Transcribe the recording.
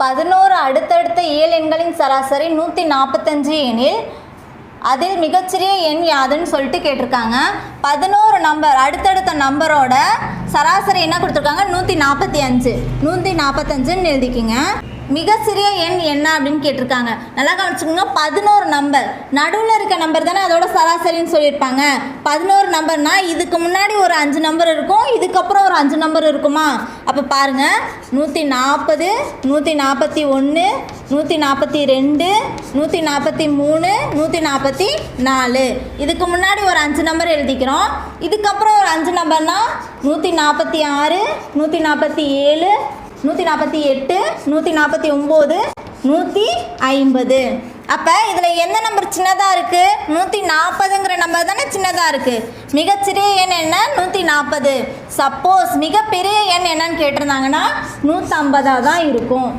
11 அடுத்தடுத்த இயல் எண்களின் சராசரி 145 எனில் அதில் மிகச்சிறிய எண் யாதுன்னு சொல்லிட்டு கேட்டிருக்காங்க. 11 நம்பர் அடுத்தடுத்த நம்பரோட சராசரி என்ன கொடுத்துருக்காங்க? 145. 145ன்னு எழுதிக்கிங்க. மிக சிறிய எண் என்ன அப்படின்னு கேட்டிருக்காங்க. நல்லா கவனிச்சுக்கோங்க. 11 நம்பர் நடுவில் இருக்க நம்பர் தானே அதோட சராசரின்னு சொல்லியிருப்பாங்க. 11 நம்பர்னா இதுக்கு முன்னாடி ஒரு 5 நம்பர் இருக்கும், இதுக்கப்புறம் ஒரு 5 நம்பர் இருக்குமா? அப்போ பாருங்கள், 140, 141, 142, 143, 144. இதுக்கு முன்னாடி ஒரு 5 நம்பர் எழுதிக்கிறோம். இதுக்கப்புறம் ஒரு 5 நம்பர்னா 146, 147, 148, 149, 150. அப்போ இதில் எந்த நம்பர் சின்னதாக இருக்குது? 140ங்கிற நம்பர் தானே சின்னதாக இருக்குது. மிகச்சிறிய எண் என்ன? 140. சப்போஸ் மிகப்பெரிய எண் என்னன்னு கேட்டிருந்தாங்கன்னா 150 தான் இருக்கும்.